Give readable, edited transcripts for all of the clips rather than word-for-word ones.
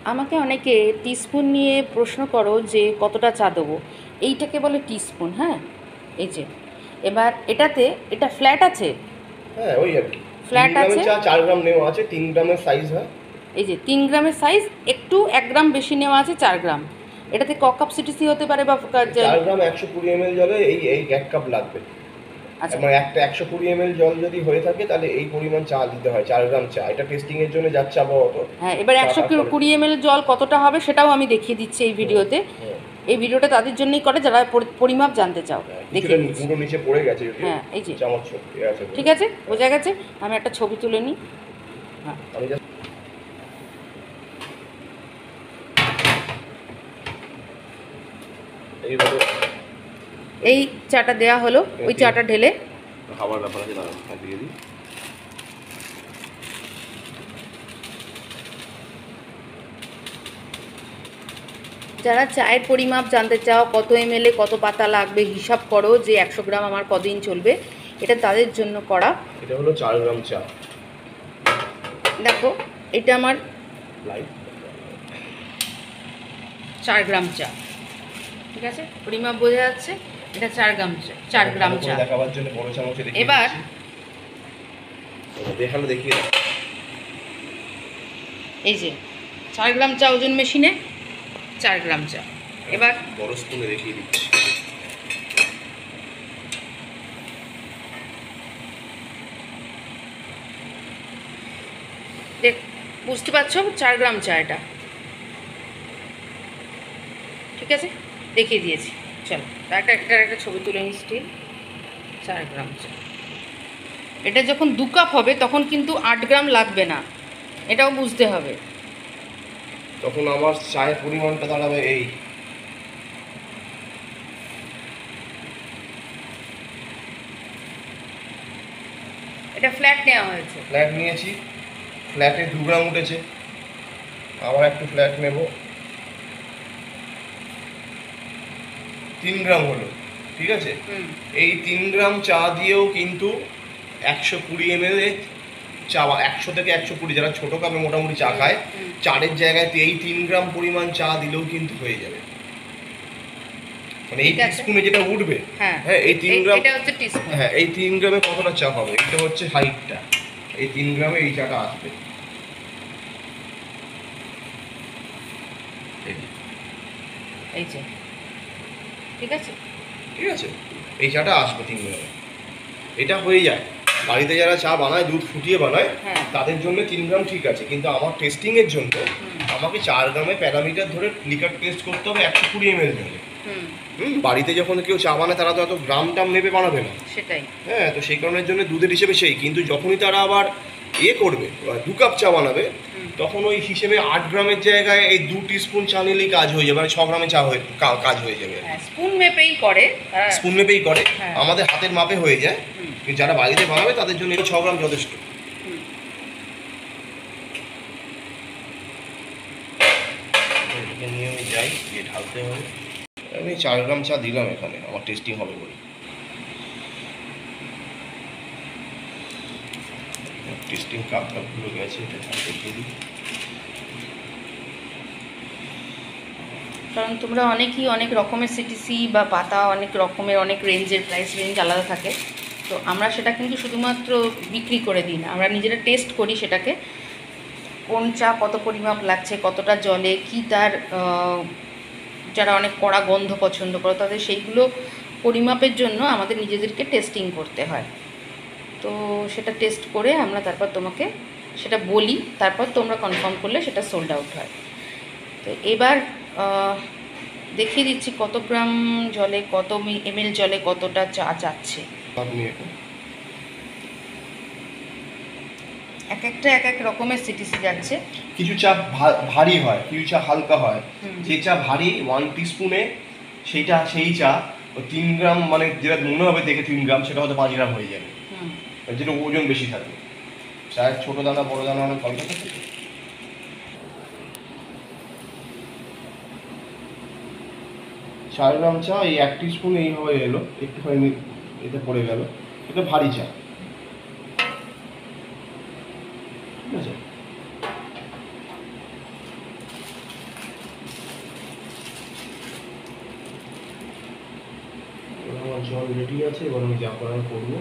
আমাকে অনেকে টিস্পুন নিয়ে প্রশ্ন করো যে কতটা চা দেবো। এইটাকে বলে টিস্পুন। হ্যাঁ, এই যে এবার এটা ফ্ল্যাট আছে। হ্যাঁ ওই আর কি 3 ফ্ল্যাট গ্রামের আছে, চা 4 গ্রাম নেওয়া আছে, 3 গ্রামের সাইজ হয়। এই যে 3 গ্রামের সাইজ, একটু 1 গ্রাম বেশি নেওয়া আছে 4 গ্রাম। এটাতে ক কাপ সিটিসি হতে পারে বা 4 গ্রাম 120 ml জলে এই এই 1 কাপ লাগবে। আচ্ছা, মানে একটা 120 ml জল যদি হয়ে থাকে তাহলে এই পরিমাণ চা দিতে হয়, 4 গ্রাম চা। এটা টেস্টিং এর জন্য যাচ্ছে আপাতত। হ্যাঁ, এবার 120 ml জল কতটা হবে সেটাও আমি দেখিয়ে দিচ্ছি এই ভিডিওতে। এই ভিডিওটা তাদের জন্যই করে যারা পরিমাপ জানতে চাও। দেখিয়ে দিচ্ছি। পুরো নিচে পড়ে গেছে যদি। হ্যাঁ, এই যে চামচ আছে। ঠিক আছে, বোঝা গেছে। আমি একটা ছবি তুলে নিই। হ্যাঁ, আমি জাস্ট এইভাবে এই চাটা দেয়া হলো, ওই চাটা ঢেলে খাবার ব্যাপার আছে, দাঁড়ান দিয়ে দিই। যারা চায়ের পরিমাপ জানতে চাও, কত ml কত পাতা লাগবে, হিসাব করো যে 100 গ্রাম আমার কদিন চলবে, এটা তাদের জন্য করা। এটা হলো 4 গ্রাম চা। দেখো, এটা আমার লাইট 4 গ্রাম চা। ঠিক আছে, পরিমাপ বোঝা যাচ্ছে। এটা 4 গ্রাম চা, 4 গ্রাম চা। দেখাবার জন্য বড় চামচে দেখিয়ে এবার দেখানো দেখিয়ে দাও। এই যে 4 গ্রাম চা ওজন মেশিনে 4 গ্রাম চা। এবার বড় স্পুনে দেখিয়ে দিচ্ছি। দেখ, বুঝতে পারছো 4 গ্রাম চা এটা। ঠিক আছে, দেখিয়ে দিয়েছি। চলো একটা ছবি তুলে নিই। স্টিল 4 গ্রাম চা। এটা যখন 2 কাপ হবে তখন কিন্তু 8 গ্রাম লাগবে না, এটাও বুঝতে হবে। তখন আমার চায়ের পরিমাণটা দাঁড়াবে এই। এটা ফ্ল্যাট নেওয়া হয়েছে। ফ্ল্যাট নিয়েছি, ফ্ল্যাটে 2 গ্রাম উঠেছে। আবার একটু ফ্ল্যাট নেব, 3 গ্রাম হলো। ঠিক আছে, এই 3 গ্রাম চা দিয়েও কিন্তু 120 ml চা, 100 থেকে 120, যারা ছোটো কাপে মোটামুটি চা খায়, চারের জায়গায় এই 3 গ্রাম পরিমাণ চা দিলেও কিন্তু হয়ে যাবে। মানে এই টিস্পুনে যেটা উঠবে, হ্যাঁ এই 3 গ্রাম, এটা হচ্ছে টিস্পুন। হ্যাঁ এই 3 গ্রামে কতটা চা হবে, এটা হচ্ছে হাইটটা। এই 3 গ্রামে এই চাটা আসবে। এই যে ঠিক আছে, ঠিক আছে, এই চাটা আসবে 3 গ্রামে। এটা হয়ে যায়। বাড়িতে যারা চা বানায়, দুধ ফুটিয়ে বানায়, তাদের জন্য 3 গ্রাম ঠিক আছে। কিন্তু আমার টেস্টিংয়ের জন্য আমাকে 4 গ্রামে প্যারামিটার ধরে লিকার টেস্ট করতে হবে 120 ml জলে। বাড়িতে যখন কেউ চা বানায় তারা তো এত গ্রাম টাম নেবে বানাবে না, সেটাই। হ্যাঁ, তো সেই কারণের জন্য দুধের হিসেবে সেই। কিন্তু যখনই তারা আবার করবে, 2 কাপ চা বানাবে, তখন ওই হিসেবে 8 গ্রামের জায়গায় এই 2 টিস্পুন চা নিলেই কাজ হয়ে যাবে। মানে 6 গ্রামে চা কাজ হয়ে যাবে। স্পুন মেপেই করে, স্পুন মেপেই করে, আমাদের হাতের মাপে হয়ে যায়। কিন্তু যারা বাড়িতে বানাবে তাদের জন্য 6 গ্রাম যথেষ্ট। নিয়ে আমি যাই, গিয়ে ঢালতে হবে। আমি 4 গ্রাম চা দিলাম এখানে, আমার টেস্টিং হবে বলে। টেস্টিং কাপগুলো গেছে, এটা ঢালতে দিই। কারণ তোমরা অনেকেই অনেক রকমের সিটিসি বা পাতা, অনেক রকমের অনেক রেঞ্জের প্রাইস রেঞ্জ আলাদা থাকে। তো আমরা সেটা কিন্তু শুধুমাত্র বিক্রি করে দিই না, আমরা নিজেরা টেস্ট করি সেটাকে, কোন চা কত পরিমাপ লাগছে, কতটা জলে কি তার, যারা অনেক কড়া গন্ধ পছন্দ করে তাদের সেইগুলো পরিমাপের জন্য আমাদের নিজেদেরকে টেস্টিং করতে হয়। তো সেটা টেস্ট করে আমরা তারপর তোমাকে সেটা বলি, তারপর তোমরা কনফার্ম করলে সেটা সোল্ড আউট হয়। তো এবার দেখিয়ে দিচ্ছি কত গ্রাম জলে, কত ml জলে কতটা চা যাচ্ছে। এক একটা এক এক রকমের সিটিসি যাচ্ছে। কিছু চা ভারী হয়, কিছু চা হালকা হয়। যে চা ভারী 1 টিস্পুনে, সেইটা সেই চা 3 গ্রাম, মানে যেটা মনে হবে দেখে 3 গ্রাম, সেটা হয়তো 5 গ্রাম হয়ে যাবে, যেটা ওজন বেশি থাকে। চায়ের ছোট দানা বড় দানা অনেক অল্প থাকে। 4 গ্রাম চা এই 1 টিস্পুন এইভাবে এলো, একটুখানি এতে পড়ে গেল। এটা ভারী চা, ঠিক আছে। জল রেডি আছে, এবার আমি যা করার করবো।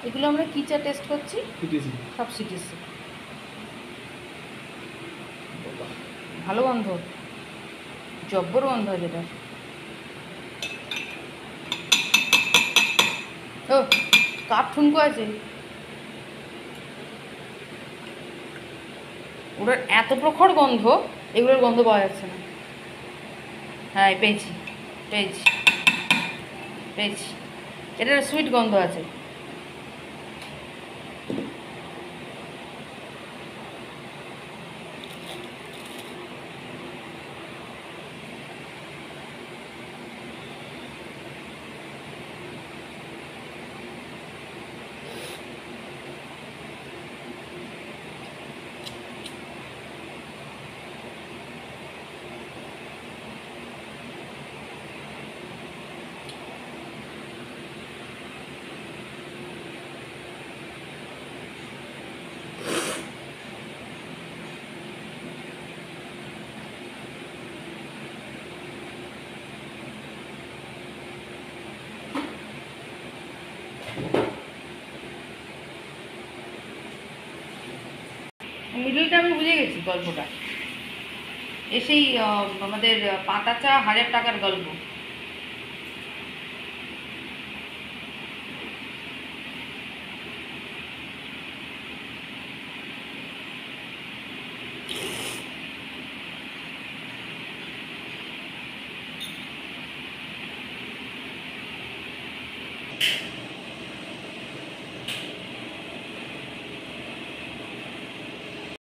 এগুলো আমরা কি চা টেস্ট করছি? সিটিসি। সব সিটিসি। ভালো গন্ধ, জব্বর গন্ধ যেটা। ও কাঠ ঠুনকো আছে ওটার, এত প্রখর গন্ধ, এগুলোর গন্ধ পাওয়া যাচ্ছে না। হ্যাঁ পেয়েছি পেয়েছি পেয়েছি, এটার সুইট গন্ধ আছে। মিডলটা আমি বুঝে গেছি গল্পটা, এসেই আমাদের পাতা চা 1000 টাকার গল্প।